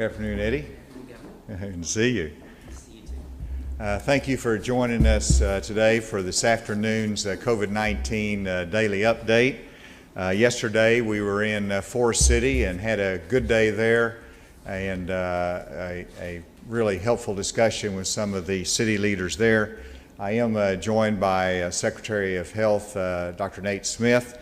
Good afternoon, Eddie. Good to see you. Thank you for joining us today for this afternoon's COVID-19 daily update. Yesterday we were in Forest City and had a good day there and a really helpful discussion with some of the city leaders there. I am joined by Secretary of Health, Dr. Nate Smith,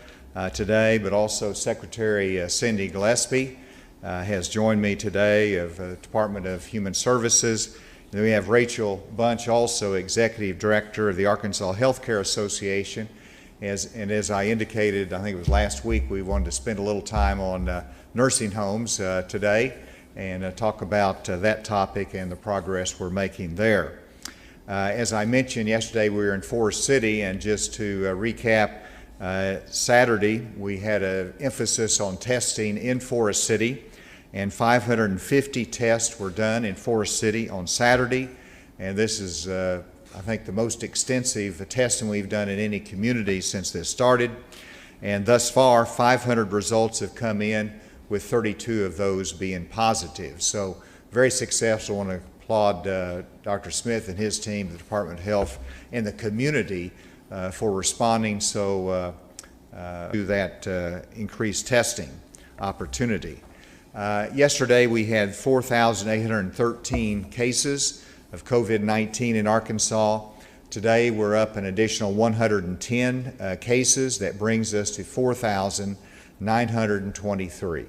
today, but also Secretary Cindy Gillespie has joined me today of the Department of Human Services. And we have Rachel Bunch, also Executive Director of the Arkansas Healthcare Association. As I indicated, I think it was last week, we wanted to spend a little time on nursing homes today and talk about that topic and the progress we're making there. As I mentioned yesterday, we were in Forest City, and just to recap, Saturday we had an emphasis on testing in Forest City, and 550 tests were done in Forest City on Saturday, and this is I think the most extensive testing we've done in any community since this started. And thus far, 500 results have come in, with 32 of those being positive. So very successful. I want to applaud Dr. Smith and his team, the Department of Health, and the community for responding to that increased testing opportunity. Yesterday we had 4,813 cases of COVID-19 in Arkansas. Today we're up an additional 110 cases. That brings us to 4,923.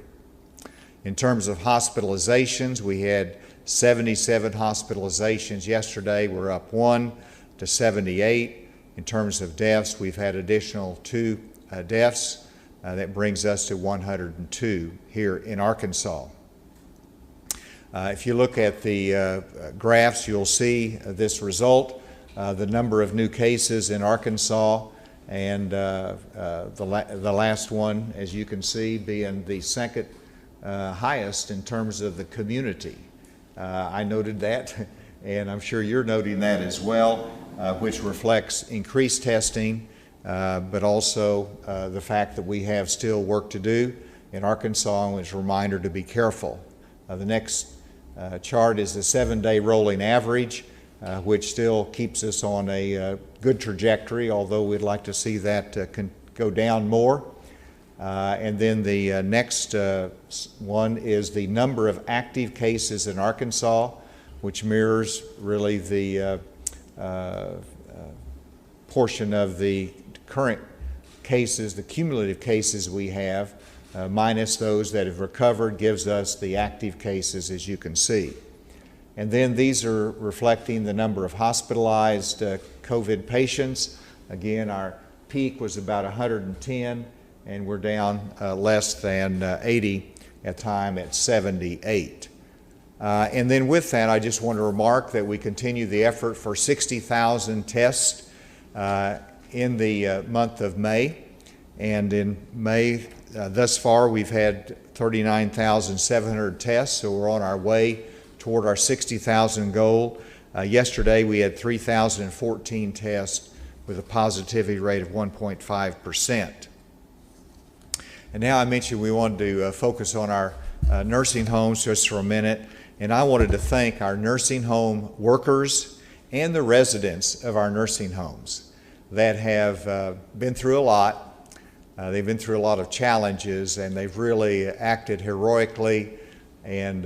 In terms of hospitalizations, we had 77 hospitalizations yesterday. We're up 1 to 78. In terms of deaths, we've had additional 2 deaths. That brings us to 102 here in Arkansas. If you look at the graphs, you'll see this result, the number of new cases in Arkansas, and the last one, as you can see, being the second highest in terms of the community. I noted that, and I'm sure you're noting that as well, which reflects increased testing, but also the fact that we have still work to do in Arkansas, and it's a reminder to be careful. The next chart is the 7-day rolling average, which still keeps us on a good trajectory, although we'd like to see that go down more. And then the next one is the number of active cases in Arkansas, which mirrors really the portion of the current cases, the cumulative cases we have, minus those that have recovered, gives us the active cases, as you can see. And then these are reflecting the number of hospitalized COVID patients. Again, our peak was about 110, and we're down less than 80 at time at 78. And then with that, I just want to remark that we continue the effort for 60,000 tests in the month of May. And in May, thus far, we've had 39,700 tests, so we're on our way toward our 60,000 goal. Yesterday, we had 3,014 tests with a positivity rate of 1.5%. And now I mentioned we wanted to focus on our nursing homes just for a minute, and I wanted to thank our nursing home workers and the residents of our nursing homes that have been through a lot. They've been through a lot of challenges, and they've really acted heroically and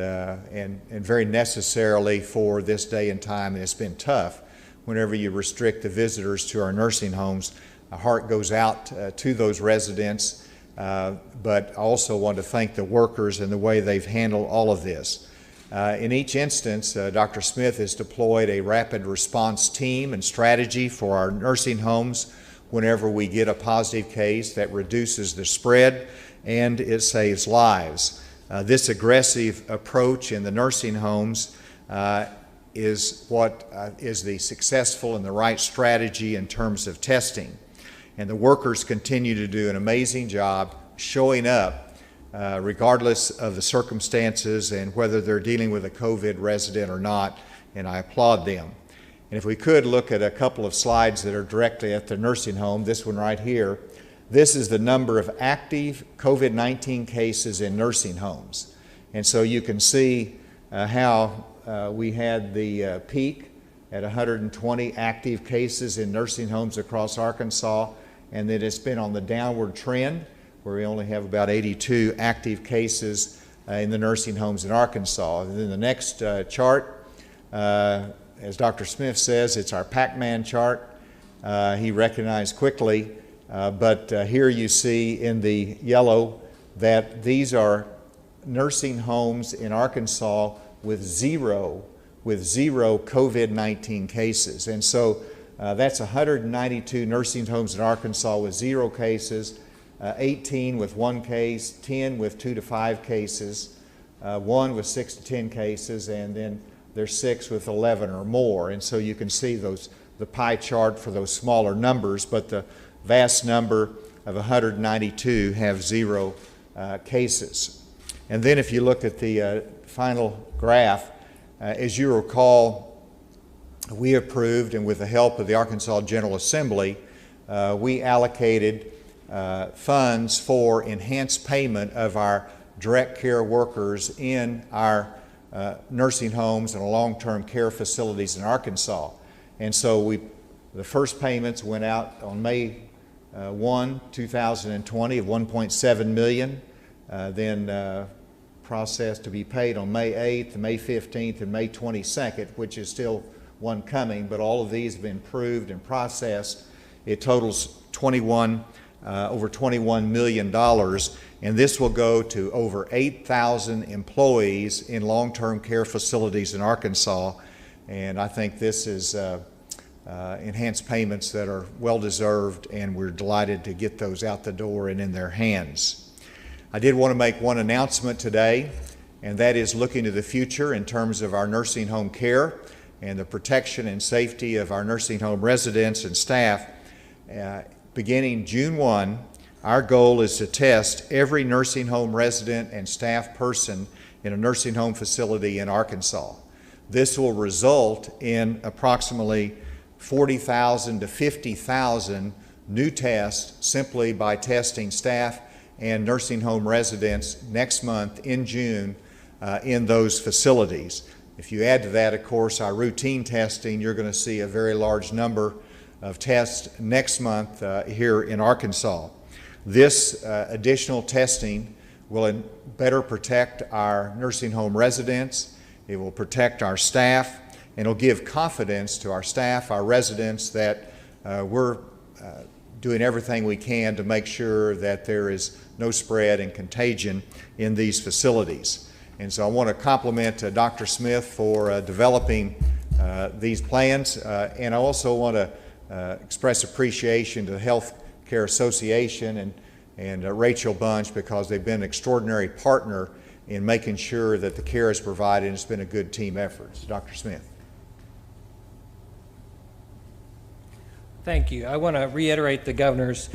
very necessarily for this day and time. And it's been tough whenever you restrict the visitors to our nursing homes. Our heart goes out to those residents, but I also want to thank the workers and the way they've handled all of this. In each instance, Dr. Smith has deployed a rapid response team and strategy for our nursing homes whenever we get a positive case that reduces the spread and it saves lives. This aggressive approach in the nursing homes is what is the successful and the right strategy in terms of testing. And the workers continue to do an amazing job showing up regardless of the circumstances and whether they're dealing with a COVID resident or not, and I applaud them. And if we could look at a couple of slides that are directly at the nursing home, this one right here, this is the number of active COVID-19 cases in nursing homes. And so you can see how we had the peak at 120 active cases in nursing homes across Arkansas, and that it's been on the downward trend, where we only have about 82 active cases in the nursing homes in Arkansas. And then the next chart, as Dr. Smith says, it's our Pac-Man chart. He recognized quickly, but here you see in the yellow that these are nursing homes in Arkansas with zero COVID-19 cases. And so that's 192 nursing homes in Arkansas with 0 cases, 18 with 1 case, 10 with 2 to 5 cases, 1 with 6 to 10 cases, and then there's 6 with 11 or more. And so you can see the pie chart for those smaller numbers, but the vast number of 192 have 0 cases. And then if you look at the final graph, as you recall, we approved, and with the help of the Arkansas General Assembly, we allocated funds for enhanced payment of our direct care workers in our nursing homes and long-term care facilities in Arkansas. And so the first payments went out on May 1, 2020 of $1.7 million, then processed to be paid on May 8th, May 15th, and May 22nd, which is still one coming, but all of these have been approved and processed. It totals over $21 million, and this will go to over 8,000 employees in long-term care facilities in Arkansas, and I think this is enhanced payments that are well-deserved, and we're delighted to get those out the door and in their hands. I did want to make one announcement today, and that is looking to the future in terms of our nursing home care and the protection and safety of our nursing home residents and staff. Beginning June 1, our goal is to test every nursing home resident and staff person in a nursing home facility in Arkansas. This will result in approximately 40,000 to 50,000 new tests simply by testing staff and nursing home residents next month in June in those facilities. If you add to that, of course, our routine testing, you're going to see a very large number of tests next month here in Arkansas. This additional testing will better protect our nursing home residents, it will protect our staff, and it'll give confidence to our staff, our residents, that we're doing everything we can to make sure that there is no spread and contagion in these facilities. And so I want to compliment Dr. Smith for developing these plans, and I also want to express appreciation to the Health Care Association and Rachel Bunch, because they've been an extraordinary partner in making sure that the care is provided, and it's been a good team effort. So, Dr. Smith. Thank you. I want to reiterate the Governor's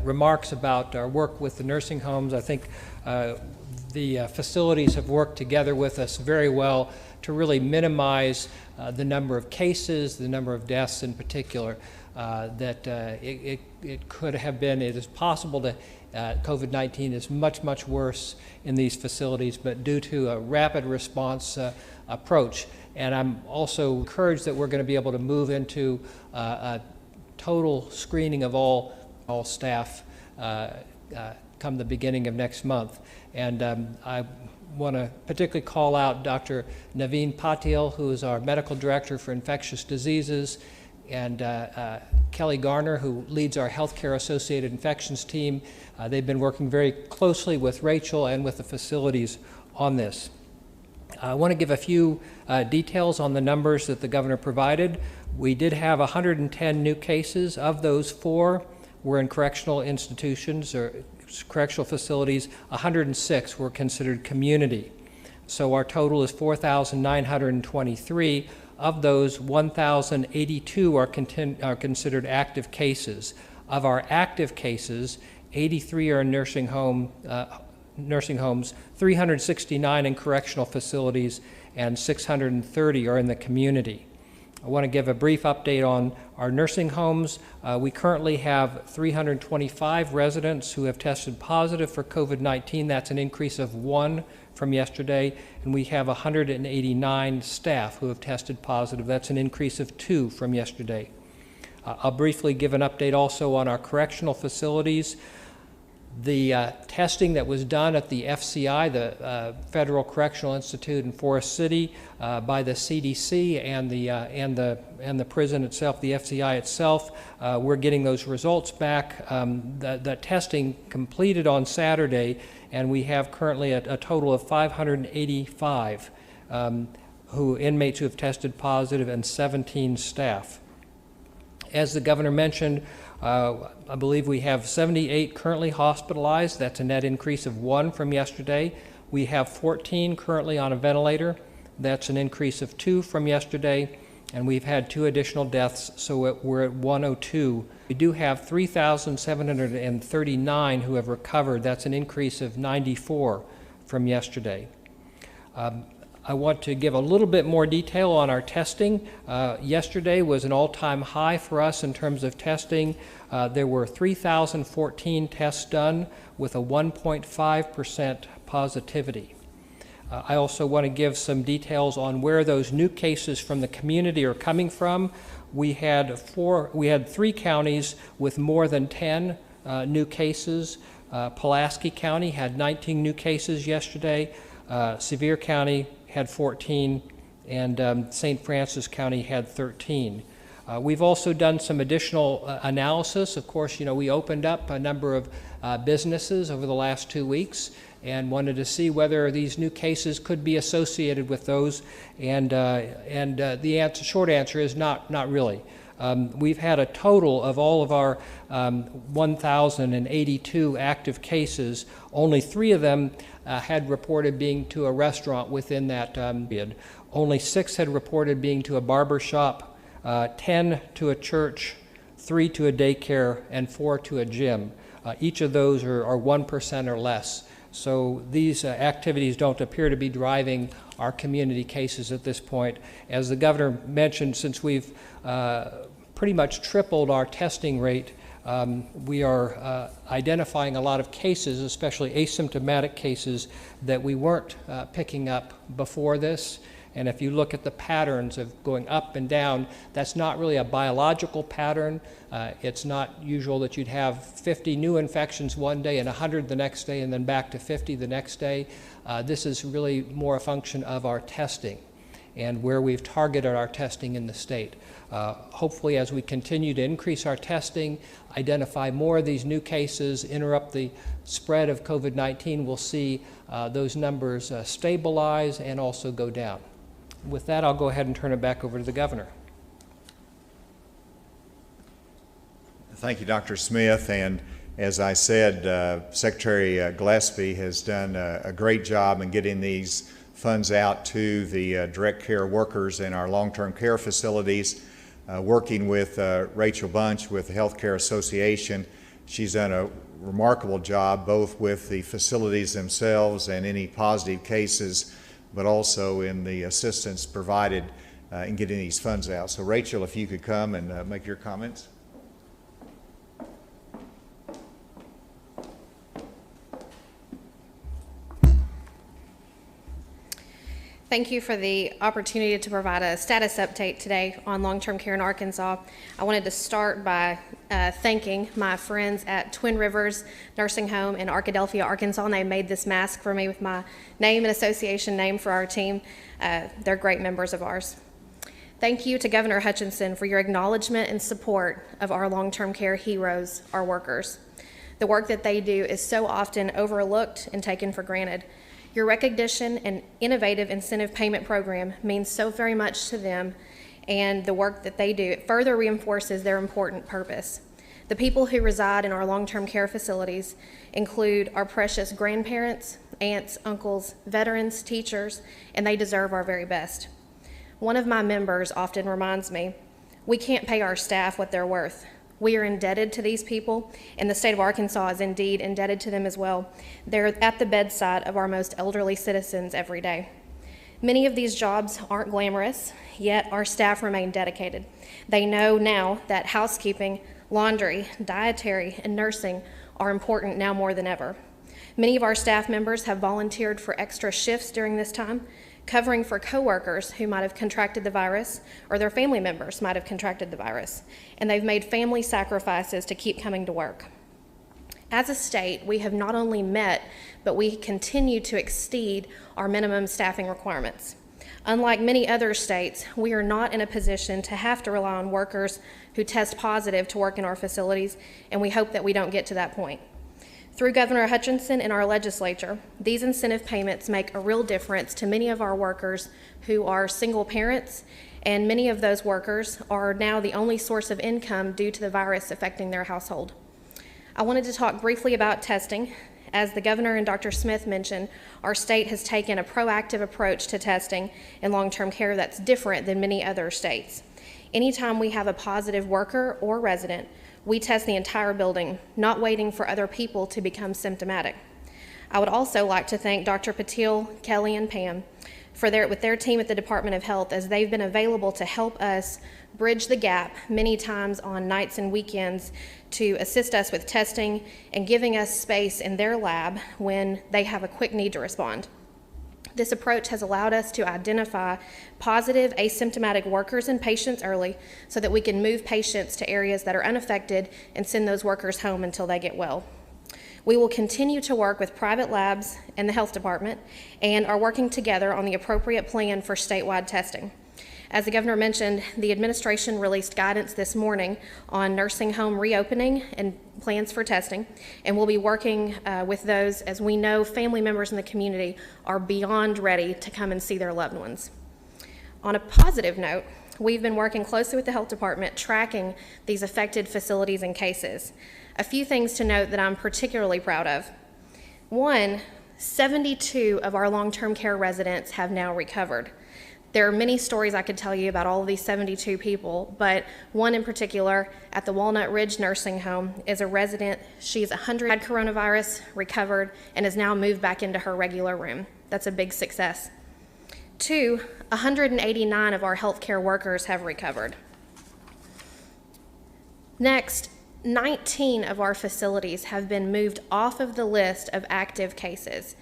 remarks about our work with the nursing homes. I think the facilities have worked together with us very well to really minimize the number of cases, the number of deaths in particular, that it could have been. It is possible that COVID-19 is much, much worse in these facilities, but due to a rapid response approach. And I'm also encouraged that we're going to be able to move into a total screening of all staff come the beginning of next month. And I want to particularly call out Dr. Naveen Patil, who is our Medical Director for Infectious Diseases, and Kelly Garner, who leads our Healthcare Associated Infections team. They've been working very closely with Rachel and with the facilities on this. I want to give a few details on the numbers that the Governor provided. We did have 110 new cases. Of those, 4 were in correctional institutions or correctional facilities. 106 were considered community. So our total is 4,923. Of those, 1,082 are considered active cases. Of our active cases, 83 are in nursing homes, 369 in correctional facilities, and 630 are in the community. I want to give a brief update on our nursing homes. We currently have 325 residents who have tested positive for COVID-19. That's an increase of 1 from yesterday, and we have 189 staff who have tested positive. That's an increase of 2 from yesterday. I'll briefly give an update also on our correctional facilities. The testing that was done at the FCI, the Federal Correctional Institute in Forest City, by the CDC and the prison itself, the FCI itself, we're getting those results back. The testing completed on Saturday, and we have currently a total of 585 inmates who have tested positive and 17 staff. As the governor mentioned, I believe we have 78 currently hospitalized. That's a net increase of 1 from yesterday. We have 14 currently on a ventilator. That's an increase of 2 from yesterday. And we've had 2 additional deaths, so we're at 102. We do have 3,739 who have recovered. That's an increase of 94 from yesterday. I want to give a little bit more detail on our testing. Yesterday was an all-time high for us in terms of testing. There were 3,014 tests done with a 1.5% positivity. I also want to give some details on where those new cases from the community are coming from. We had 3 counties with more than 10 new cases. Pulaski County had 19 new cases yesterday. Sevier County had 14, and St. Francis County had 13. We've also done some additional analysis. Of course, we opened up a number of businesses over the last 2 weeks and wanted to see whether these new cases could be associated with those, and the short answer is not really. We've had a total of all of our 1,082 active cases. Only 3 of them had reported being to a restaurant within that period. Only 6 had reported being to a barber shop, 10 to a church, 3 to a daycare, and 4 to a gym. Each of those are 1% or less. So these activities don't appear to be driving our community cases at this point. As the governor mentioned, since we've pretty much tripled our testing rate, we are identifying a lot of cases, especially asymptomatic cases, that we weren't picking up before this. And if you look at the patterns of going up and down, that's not really a biological pattern. It's not usual that you'd have 50 new infections one day and 100 the next day and then back to 50 the next day. This is really more a function of our testing and where we've targeted our testing in the state. Hopefully, as we continue to increase our testing, identify more of these new cases, interrupt the spread of COVID-19, we'll see those numbers stabilize and also go down. With that, I'll go ahead and turn it back over to the governor. Thank you, Dr. Smith. And as I said, Secretary Gillespie has done a great job in getting these funds out to the direct care workers in our long-term care facilities, working with Rachel Bunch with the Healthcare Association. She's done a remarkable job both with the facilities themselves and any positive cases, but also in the assistance provided in getting these funds out. So Rachel, if you could come and make your comments. Thank you for the opportunity to provide a status update today on long-term care in Arkansas. I wanted to start by thanking my friends at Twin Rivers Nursing Home in Arkadelphia, Arkansas, and they made this mask for me with my name and association name for our team. They're great members of ours. Thank you to Governor Hutchinson for your acknowledgement and support of our long-term care heroes, our workers. The work that they do is so often overlooked and taken for granted. Your recognition and innovative incentive payment program means so very much to them, and the work that they do, it further reinforces their important purpose. The people who reside in our long-term care facilities include our precious grandparents, aunts, uncles, veterans, teachers, and they deserve our very best. One of my members often reminds me, we can't pay our staff what they're worth. We are indebted to these people, and the state of Arkansas is indeed indebted to them as well. They're at the bedside of our most elderly citizens every day. Many of these jobs aren't glamorous, yet our staff remain dedicated. They know now that housekeeping, laundry, dietary, and nursing are important now more than ever. Many of our staff members have volunteered for extra shifts during this time, covering for coworkers who might have contracted the virus or their family members might have contracted the virus, and they've made family sacrifices to keep coming to work. As a state, we have not only met, but we continue to exceed our minimum staffing requirements. Unlike many other states, we are not in a position to have to rely on workers who test positive to work in our facilities, and we hope that we don't get to that point. Through Governor Hutchinson and our legislature, these incentive payments make a real difference to many of our workers who are single parents, and many of those workers are now the only source of income due to the virus affecting their household. I wanted to talk briefly about testing. As the governor and Dr. Smith mentioned, our state has taken a proactive approach to testing in long-term care that's different than many other states. Anytime we have a positive worker or resident, we test the entire building, not waiting for other people to become symptomatic. I would also like to thank Dr. Patil, Kelly, and Pam with their team at the Department of Health, as they've been available to help us bridge the gap many times on nights and weekends to assist us with testing and giving us space in their lab when they have a quick need to respond. This approach has allowed us to identify positive asymptomatic workers and patients early so that we can move patients to areas that are unaffected and send those workers home until they get well. We will continue to work with private labs and the health department and are working together on the appropriate plan for statewide testing. As the governor mentioned, the administration released guidance this morning on nursing home reopening and plans for testing, and we'll be working with those, as we know family members in the community are beyond ready to come and see their loved ones. On a positive note, we've been working closely with the health department tracking these affected facilities and cases. A few things to note that I'm particularly proud of. One, 72 of our long-term care residents have now recovered. There are many stories I could tell you about all of these 72 people, but one in particular at the Walnut Ridge Nursing Home is a resident. She's 100, had coronavirus, recovered, and has now moved back into her regular room. That's a big success. Two, 189 of our healthcare workers have recovered. Next, 19 of our facilities have been moved off of the list of active cases.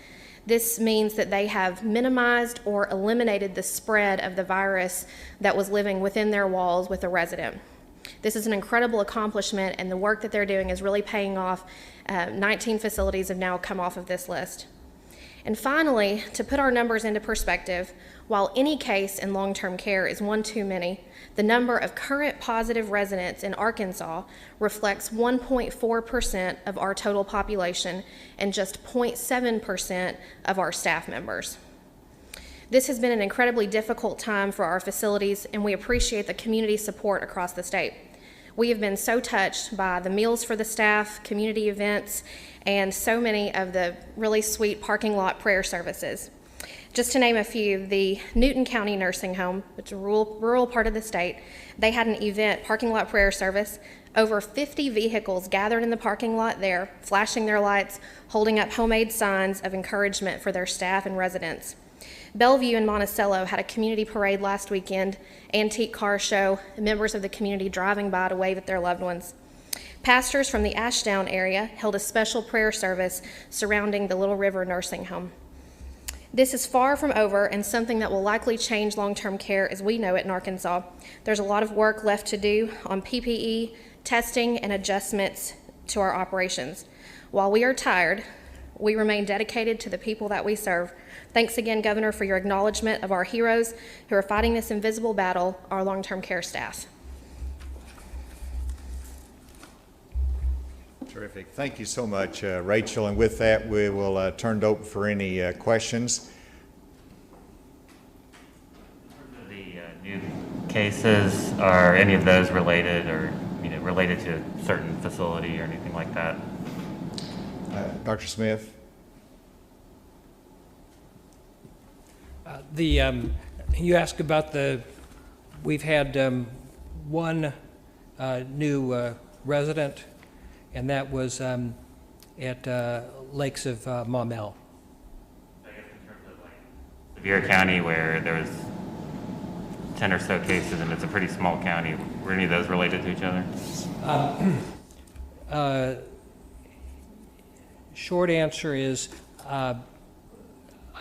This means that they have minimized or eliminated the spread of the virus that was living within their walls with a resident. This is an incredible accomplishment, and the work that they're doing is really paying off. 19 facilities have now come off of this list. And finally, to put our numbers into perspective, while any case in long-term care is one too many, the number of current positive residents in Arkansas reflects 1.4% of our total population and just 0.7% of our staff members. This has been an incredibly difficult time for our facilities, and we appreciate the community support across the state. We have been so touched by the meals for the staff, community events, and so many of the really sweet parking lot prayer services. Just to name a few, the Newton County Nursing Home, which is a rural part of the state, they had an event, parking lot prayer service. Over 50 vehicles gathered in the parking lot there, flashing their lights, holding up homemade signs of encouragement for their staff and residents. Bellevue and Monticello had a community parade last weekend, antique car show, members of the community driving by to wave at their loved ones. Pastors from the Ashdown area held a special prayer service surrounding the Little River Nursing Home. This is far from over and something that will likely change long-term care as we know it in Arkansas. There's a lot of work left to do on PPE, testing, and adjustments to our operations. While we are tired, we remain dedicated to the people that we serve. Thanks again, Governor, for your acknowledgement of our heroes who are fighting this invisible battle, our long-term care staff. Terrific. Thank you so much, Rachel. And with that, we will turn it open for any questions. The new cases, are any of those related, or related to a certain facility or anything like that? Dr. Smith? You asked about we've had one new resident, and that was at Lakes of Maumelle. I guess in terms of like Sevier County, where there was 10 or so cases, and it's a pretty small county, were any of those related to each other? short answer is I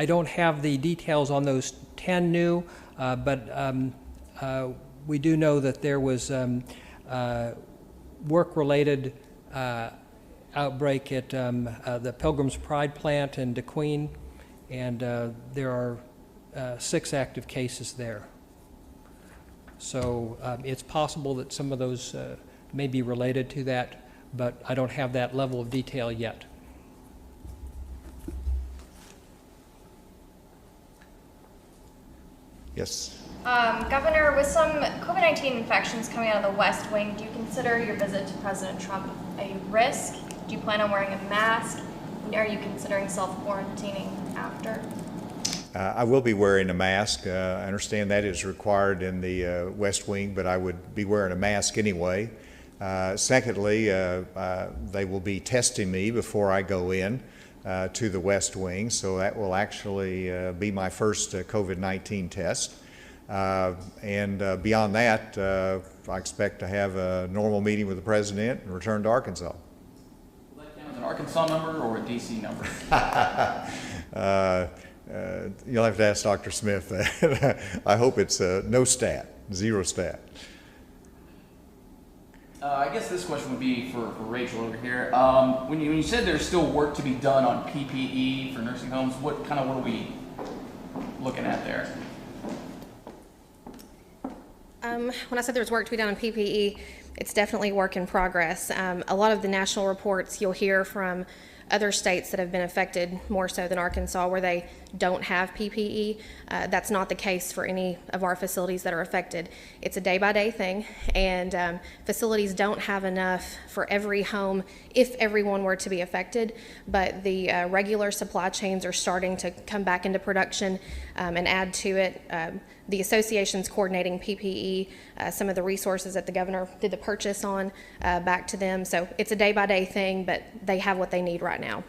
don't have the details on those 10 new, but we do know that there was work-related outbreak at the Pilgrim's Pride plant in DeQueen, and there are 6 active cases there. So it's possible that some of those may be related to that, but I don't have that level of detail yet. Yes. Governor, with some COVID-19 infections coming out of the West Wing, do you consider your visit to President Trump a risk? Do you plan on wearing a mask? Are you considering self-quarantining after? I will be wearing a mask. I understand that is required in the West Wing, but I would be wearing a mask anyway. Secondly, they will be testing me before I go in to the West Wing, so that will actually be my first COVID-19 test. And beyond that, I expect to have a normal meeting with the President and return to Arkansas. Will that count as an Arkansas number or a DC number? You'll have to ask Dr. Smith that. I hope it's no stat, 0 stat. I guess this question would be for Rachel over here. When you said there's still work to be done on PPE for nursing homes, what are we looking at there? When I said there was work to be done on PPE, it's definitely work in progress. A lot of the national reports you'll hear from other states that have been affected more so than Arkansas, where they don't have PPE. That's not the case for any of our facilities that are affected. It's a day-by-day thing, and facilities don't have enough for every home if everyone were to be affected, but the regular supply chains are starting to come back into production and add to it. The association's coordinating PPE, some of the resources that the governor did the purchase on, back to them. So it's a day-by-day thing, but they have what they need right now.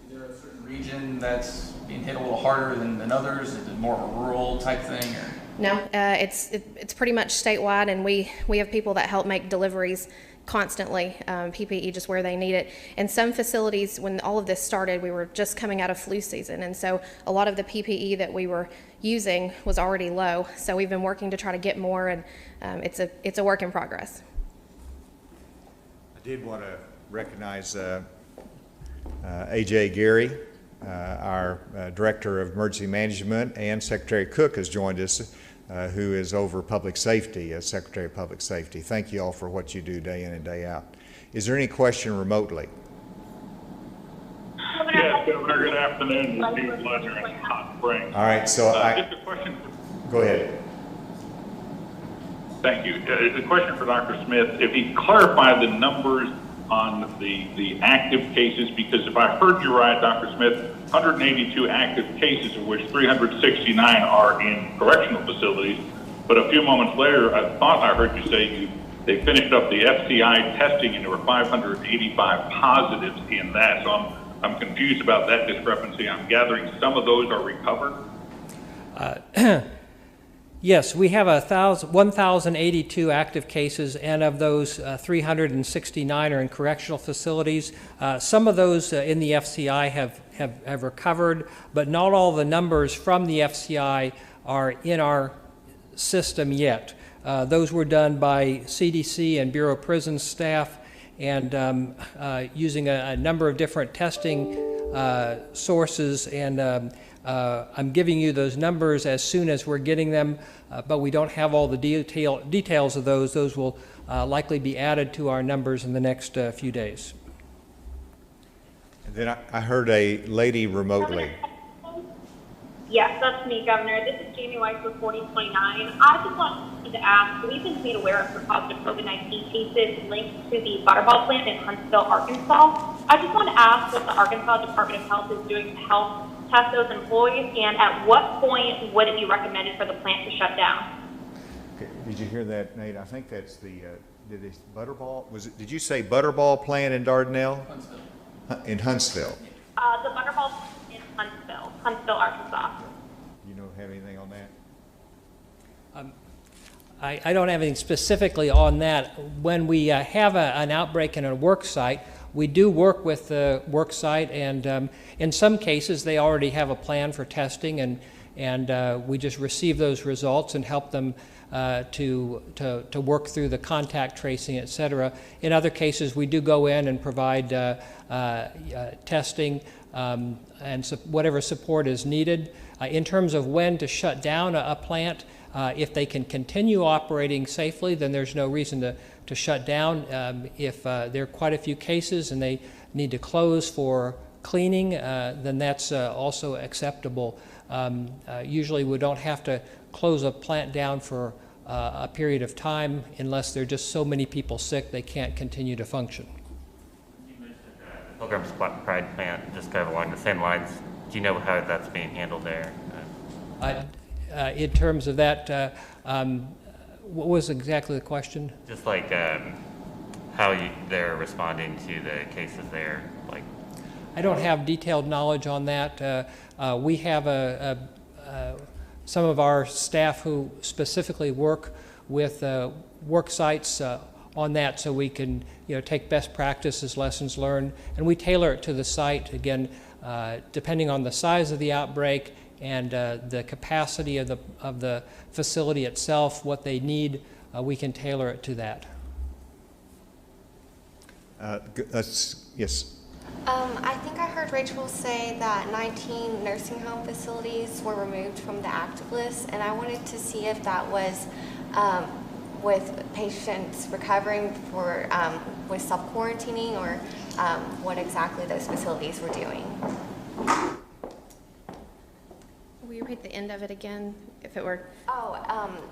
Is there a certain region that's being hit a little harder than others? Is it more of a rural type thing? Or? No, it's pretty much statewide, and we have people that help make deliveries constantly, PPE just where they need it. And some facilities, when all of this started, we were just coming out of flu season, and so a lot of the PPE that we were using was already low. So we've been working to try to get more, and it's a work in progress. I did want to recognize A.J. Gary, our Director of Emergency Management, and Secretary Cook has joined us, who is over public safety, as Secretary of Public Safety. Thank you all for what you do day in and day out. Is there any question remotely? Yes, Governor, good afternoon. This is Steve Ledger in Hot Springs. All right, so just a question. Go ahead. Thank you. A question for Dr. Smith. If he clarified the numbers on the active cases, because if I heard you right, Dr. Smith, 182 active cases, of which 369 are in correctional facilities. But a few moments later, I thought I heard you say they finished up the FCI testing and there were 585 positives in that. So I'm confused about that discrepancy. I'm gathering some of those are recovered. Yes, we have 1,082 active cases, and of those, 369 are in correctional facilities. Some of those in the FCI have recovered, but not all the numbers from the FCI are in our system yet. Those were done by CDC and Bureau of Prisons staff, and using a number of different testing sources, and I'm giving you those numbers as soon as we're getting them, but we don't have all the details of those. Those will likely be added to our numbers in the next few days. And then I heard a lady remotely. Yes, that's me, Governor. This is Jamie Weiss with 4029. I just wanted to ask, we've been made aware of the positive COVID-19 cases linked to the Butterball plant in Huntsville, Arkansas. I just want to ask what the Arkansas Department of Health is doing to help test those employees, and at what point would it be recommended for the plant to shut down? Okay. Did you hear that, Nate? I think that's the, Butterball, did you say Butterball plant in Dardanelle? Huntsville. In Huntsville. The Butterball in Huntsville, Arkansas. You don't have anything on that? I don't have anything specifically on that. When we have an outbreak in a work site, we do work with the work site, and in some cases they already have a plan for testing, and we just receive those results and help them to work through the contact tracing, et cetera. In other cases, we do go in and provide testing and whatever support is needed. In terms of when to shut down a plant, if they can continue operating safely, then there's no reason to shut down. If there are quite a few cases and they need to close for cleaning, then that's also acceptable. Usually we don't have to close a plant down for a period of time unless there are just so many people sick they can't continue to function. You mentioned the Pilgrim's Pride plant, just kind of along the same lines. Do you know how that's being handled there? In terms of that, what was exactly the question? Just like how they're responding to the cases there. Like, I don't have detailed knowledge on that. We have some of our staff who specifically work with work sites on that, so we can take best practices, lessons learned, and we tailor it to the site, again, depending on the size of the outbreak and the capacity of the facility itself, what they need, we can tailor it to that. Yes. I think I heard Rachel say that 19 nursing home facilities were removed from the active list, and I wanted to see if that was with patients recovering for with self-quarantining, or what exactly those facilities were doing. Will you repeat the end of it again, if it were? Oh,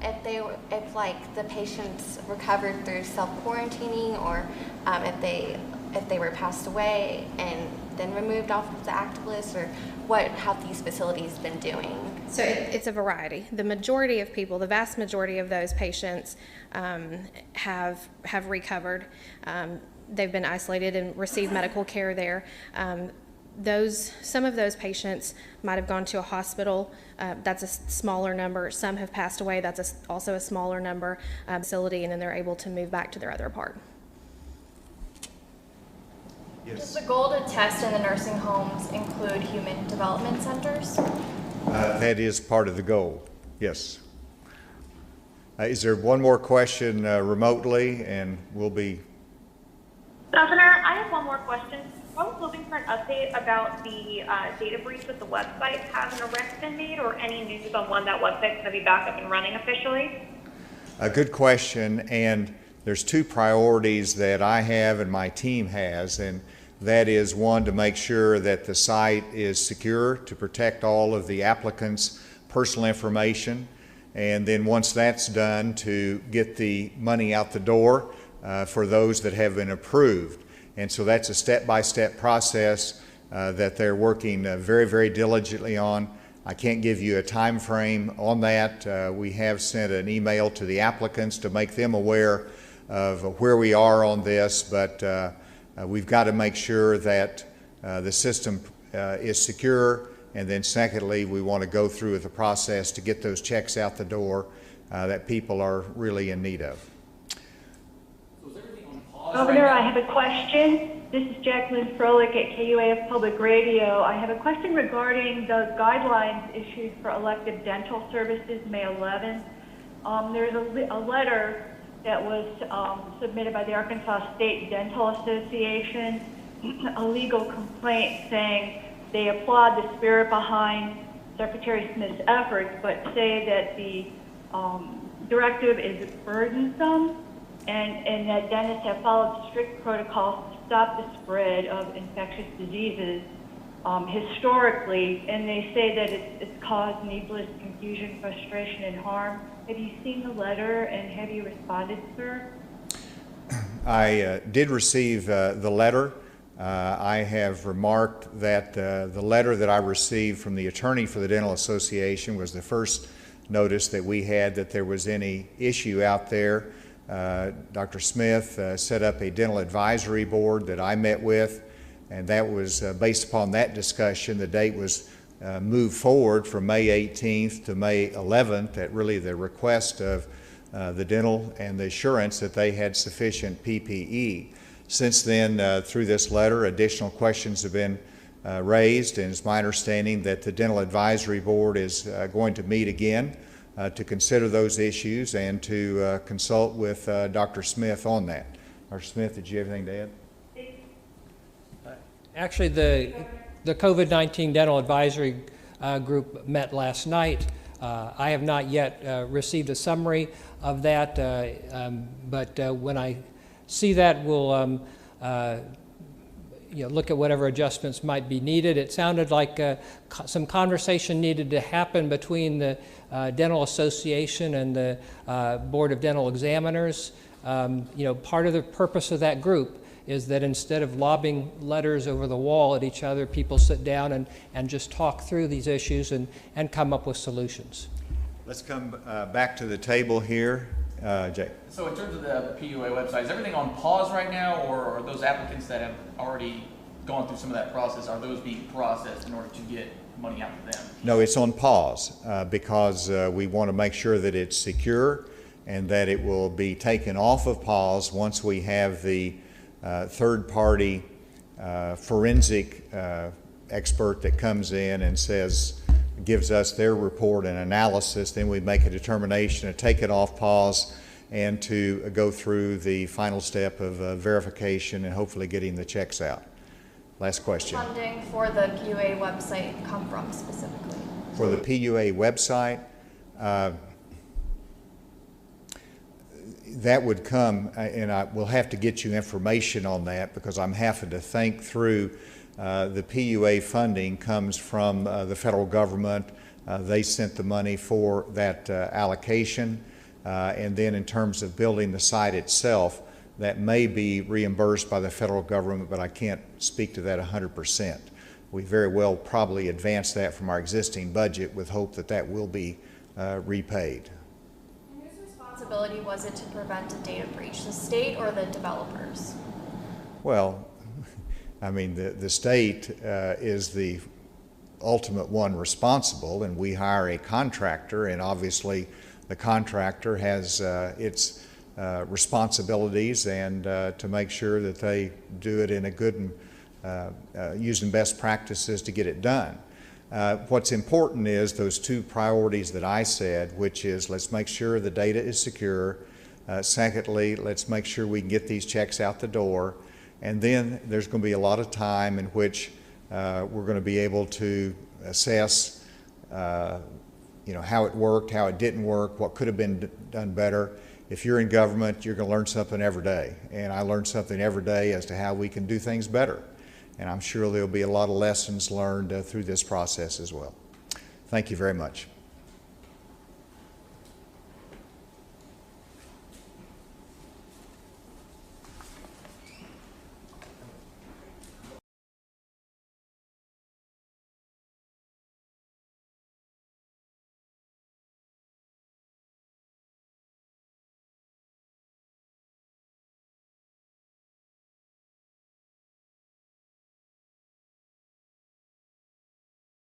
if like the patients recovered through self-quarantining, or if they were passed away and then removed off of the active list, or what have these facilities been doing? So it's a variety. The majority of people, the vast majority of those patients have recovered. They've been isolated and received medical care there. Some of those patients might have gone to a hospital. That's a smaller number. Some have passed away. That's also a smaller number facility, and then they're able to move back to their other part. Yes. Does the goal to test in the nursing homes include human development centers? That is part of the goal, yes. Is there one more question remotely, and we'll be... Governor, I have one more question. I was looking for an update about the data breach with the website. Has an arrest been made, or any news on when that website's going to be back up and running officially? A good question, and there's two priorities that I have and my team has, and that is, one, to make sure that the site is secure to protect all of the applicants' personal information, and then once that's done, to get the money out the door for those that have been approved. And so that's a step-by-step process that they're working very, very diligently on. I can't give you a time frame on that. We have sent an email to the applicants to make them aware of where we are on this, but we've got to make sure that the system is secure, and then secondly, we want to go through the process to get those checks out the door that people are really in need of. Governor, I have a question. This is Jacqueline Froelich at KUAF Public Radio. I have a question regarding the guidelines issued for elective dental services May 11th. There's a letter that was submitted by the Arkansas State Dental Association, a legal complaint saying they applaud the spirit behind Secretary Smith's efforts, but say that the directive is burdensome, and that dentists have followed strict protocols to stop the spread of infectious diseases historically, and they say that it's caused needless confusion, frustration, and harm. Have you seen the letter, and have you responded, sir? I did receive the letter. I have remarked that the letter that I received from the attorney for the Dental Association was the first notice that we had that there was any issue out there. Dr. Smith set up a dental advisory board that I met with, and that was based upon that discussion. The date was moved forward from May 18th to May 11th at really the request of the dental and the assurance that they had sufficient PPE. Since then, through this letter, additional questions have been raised, and it's my understanding that the Dental Advisory Board is going to meet again to consider those issues and to consult with Dr. Smith on that. Dr. Smith, did you have anything to add? Actually, the COVID-19 Dental Advisory Group met last night. I have not yet received a summary of that, but when I see that, we'll look at whatever adjustments might be needed. It sounded like some conversation needed to happen between the Dental Association and the Board of Dental Examiners. Part of the purpose of that group is that instead of lobbing letters over the wall at each other, people sit down and just talk through these issues and come up with solutions. Let's come back to the table here. Jay. So in terms of the PUA website, is everything on pause right now, or are those applicants that have already gone through some of that process, are those being processed in order to get money out to them? No, it's on pause because we want to make sure that it's secure and that it will be taken off of pause once we have the third-party forensic expert that comes in and gives us their report and analysis. Then we make a determination to take it off pause and to go through the final step of verification and hopefully getting the checks out. Last question. Funding for the PUA website come from specifically? For the PUA website, that would come, and I will have to get you information on that because I'm having to think through the PUA funding comes from the federal government. They sent the money for that allocation. And then in terms of building the site itself, that may be reimbursed by the federal government, but I can't speak to that 100%. We very well probably advance that from our existing budget with hope that that will be repaid. Whose responsibility was it to prevent a data breach, the state or the developers? Well, I mean, the state is the ultimate one responsible, and we hire a contractor, and obviously the contractor has its responsibilities and to make sure that they do it in a good and using best practices to get it done. What's important is those two priorities that I said, which is let's make sure the data is secure. Secondly, let's make sure we can get these checks out the door. And then there's going to be a lot of time in which we're going to be able to assess how it worked, how it didn't work, what could have been done better. If you're in government, you're going to learn something every day. And I learn something every day as to how we can do things better. And I'm sure there'll be a lot of lessons learned through this process as well. Thank you very much.